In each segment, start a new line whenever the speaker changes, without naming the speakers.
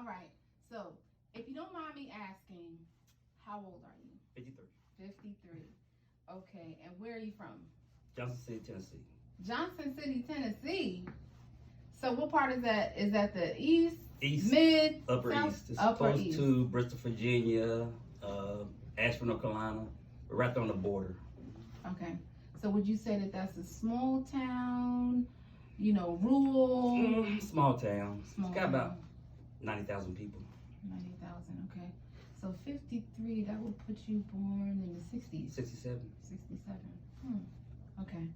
All right. So, if you don't mind me asking, how old are you?
53.
53. Okay. And where are you from?
Johnson City, Tennessee.
Johnson City, Tennessee. So, what part is that? Is that the east,
East,
mid,
Upper
south?
East. It's
Upper
close
east.
to Bristol, Virginia, Asheville, North Carolina. We're right there on the border.
Okay. So, would you say that that's a small town? You know, rural?
Small town.
Small
It's got
town.
about 90,000 people.
90,000. Okay. So 53, that would put you born in the 60s.
67.
67. Okay.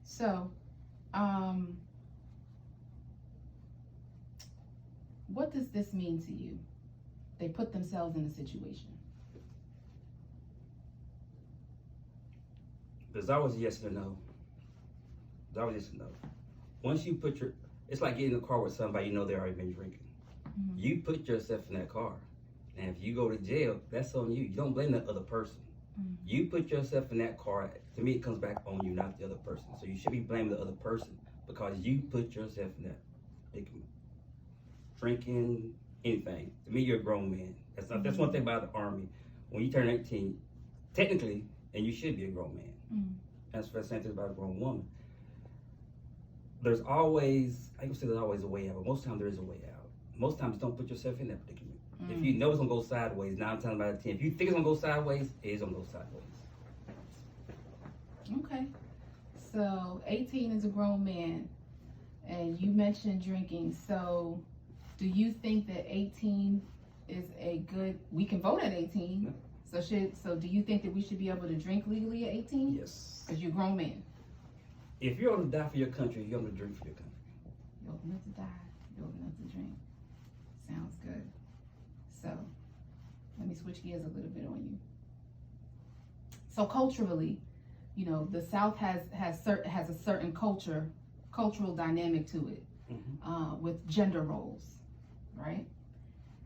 So, what does this mean to you? They put themselves in a situation.
There's always a yes or no. There's always yes or no. Once you put it's like getting in a car with somebody you know they already been drinking.
Mm-hmm.
You put yourself in that car. And if you go to jail, that's on you. You don't blame the other person.
Mm-hmm.
You put yourself in that car. To me, it comes back on you, not the other person. So you should be blaming the other person because you put yourself in that predicament. Drinking, anything. To me, you're a grown man. That's one thing about the Army. When you turn 18, technically, and you should be a grown man.
Mm-hmm.
That's the same thing about a grown woman. There's always, I can say there's always a way out, but most times there is a way out. Most times, don't put yourself in that predicament. If you know it's gonna go sideways, 9 times out of 10, if you think it's gonna go sideways, it is gonna go sideways.
Okay. So 18 is a grown man, and you mentioned drinking. So, do you think that 18 is a good? We can vote at 18.
No.
So do you think that we should be able to drink legally at 18?
Yes.
Because you're a grown man.
If you're gonna die for your country, you're gonna drink for your country.
You're old enough to die. You're old enough to drink. Sounds good. So, let me switch gears a little bit on you. So culturally, you know, the South has a certain cultural dynamic to it, with gender roles, right?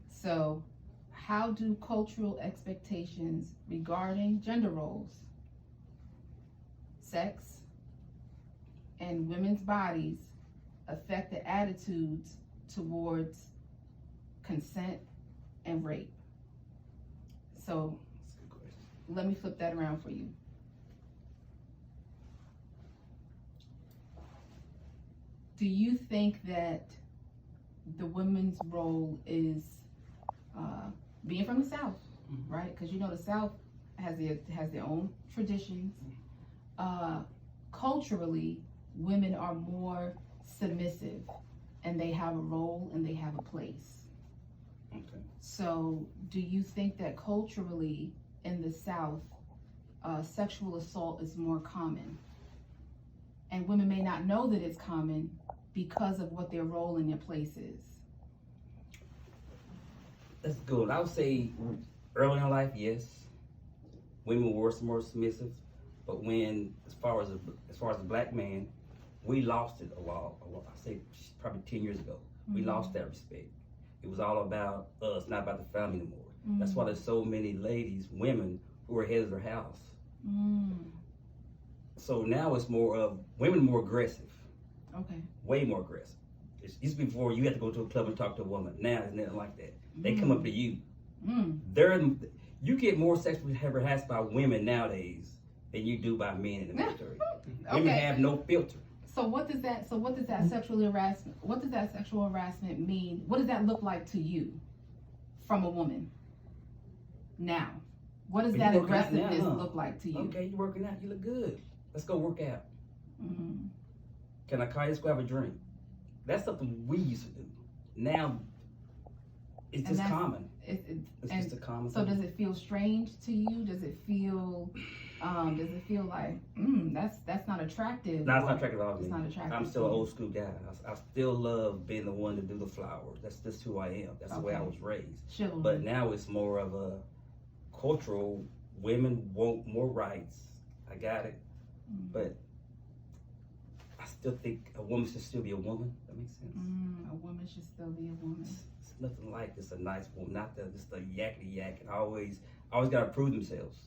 So, how do cultural expectations regarding gender roles, sex, and women's bodies affect the attitudes towards consent and rape? So
That's a good question.
let me flip that around for you. Do you think that the women's role is being from the South, right? Because you know the South has their own traditions. Culturally, women are more submissive, and they have a role and they have a place.
Okay.
So, do you think that culturally in the South, sexual assault is more common? And women may not know that it's common because of what their role in their place is.
That's good. I would say early in life, yes, women were more submissive, but when as far as a black man, we lost it a lot. I say probably 10 years ago, we lost that respect. It was all about us, not about the family anymore. That's why there's so many ladies, women, who are heads of their house. So now it's more of women more aggressive.
Okay.
Way more aggressive. It used to be before you had to go to a club and talk to a woman. Now it's nothing like that. They come up to you. You get more sexually harassed by women nowadays than you do by men in the military. Women have no filter.
So what does that sexual harassment mean? What does that look like to you from a woman now? What does that aggressiveness look like to you?
Okay, you're working out. You look good. Let's go work out. Can I call you? Let's go have a drink. That's something we used to do. Now, it's just common. It's just a common
So
thing.
does it feel strange to you? Does it feel like that's not attractive?
No, it's not attractive at all.
It's not attractive.
I'm still an old school guy. I still love being the one to do the flowers. That's just who I am. That's the way I was raised.
Chivalry.
But now it's more of a cultural. Women want more rights. I got it. But I still think a woman should still be a woman. That makes sense.
A woman should still be a woman.
It's nothing like just a nice woman, not just a yakety yak and always gotta prove themselves.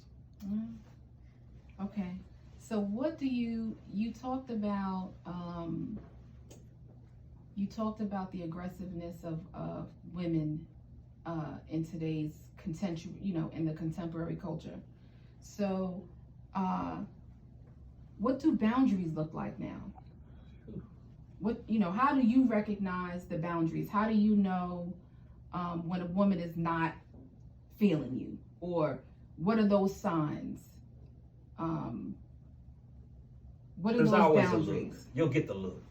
Okay. So what do you talked about the aggressiveness of women in today's in the contemporary culture. So, what do boundaries look like now? How do you recognize the boundaries? How do you know when a woman is not feeling you, or what are those signs? What are
There's
those
always
boundaries?
a look. You'll get the look.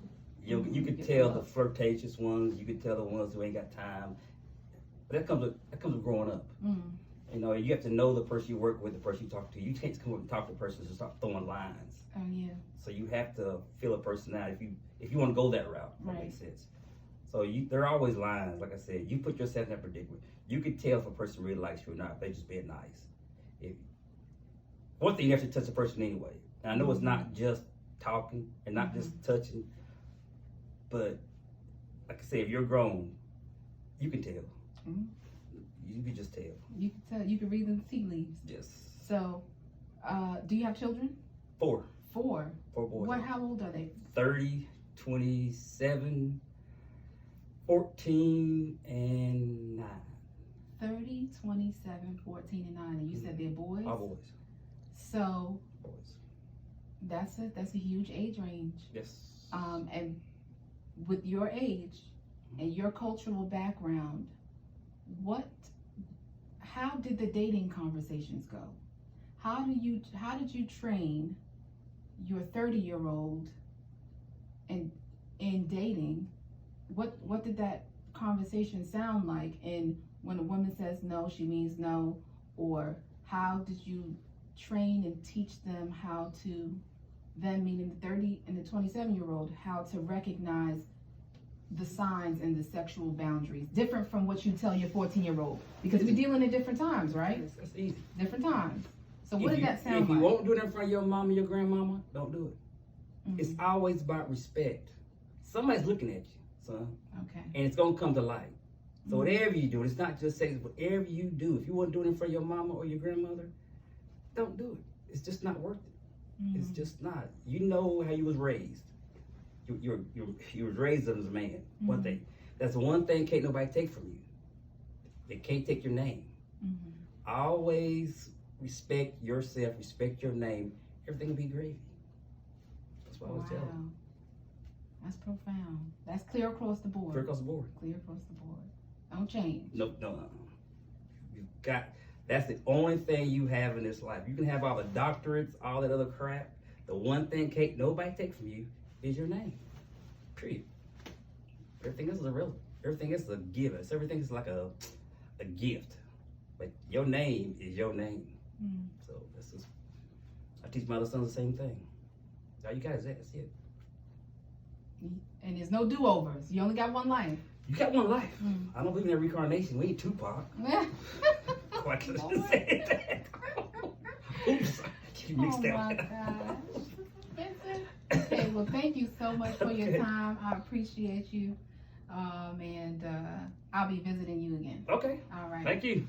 You can
Get
tell
the
the
look.
flirtatious ones. You can tell the ones who ain't got time. But that comes with growing up.
Mm.
You have to know the person you work with, the person you talk to. You can't come up and talk to a person and start throwing lines.
Oh yeah. So
So you have to feel a person out if you want to go that route. If that makes sense. So there are always lines. Like I said, you put yourself in that predicament. You can tell if a person really likes you or not. If they just being nice. One thing, you have to touch a person anyway. And I know it's not just talking and not just touching, but like I said, if you're grown, you can tell.
Mhm.
You can just tell.
You can tell. You can read the tea leaves.
Yes.
So, do you have children?
4
4.
boys.
How old are they?
30, 27, 14, and 9.
30, 27, 14, and 9. And you said they're boys?
All boys.
So
Boys.
that's a huge age range.
Yes.
And with your age and your cultural background, how did the dating conversations go? How did you train your 30-year-old in dating? What did that conversation sound like? And when a woman says no, she means no, or how did you train and teach them how to, them meaning the 30 and the 27-year-old, how to recognize the signs and the sexual boundaries, different from what you tell your 14-year-old, because we're dealing in different times, right?
That's easy.
Different times. So what
If
did that sound
If
like?
you won't do it in front of your mama and your grandmama, don't do it.
Mhm.
It's always about respect. Somebody's looking at you, son,
Okay.
and it's gonna come to light. So
Mhm.
whatever you do, it's not just sex. Whatever you do, if you want to do it in front of your mama or your grandmother, don't do it. It's just not worth it.
Mhm.
It's just not. You know how you was raised. You was raised as a man. One
Mhm.
thing. That's the one thing can't nobody take from you. They can't take your name.
Mhm.
Always respect yourself. Respect your name. Everything will be gravy. That's what I always tell them.
Wow. That's profound. That's clear across the board.
Clear across the board.
Clear across the board. Don't change.
No. You got. That's the only thing you have in this life. You can have all the doctorates, all that other crap. The one thing can't nobody take from you is your name. Period. Everything else is irrelevant. Everything else is a given. Everything is like a gift. But your name is your name.
Mm.
So this is. I teach my other sons the same thing. All you got is that. That's it.
And there's no do-overs. You only got one life.
You got one life.
Mm.
I don't believe in that reincarnation. We ain't Tupac. Quite just
Lord.
said that. Oops. You mixed
Oh
that.
my gosh. Okay, well, thank you so much for your
Okay.
time. I appreciate you. And I'll be visiting you again.
Okay.
All right.
Thank you.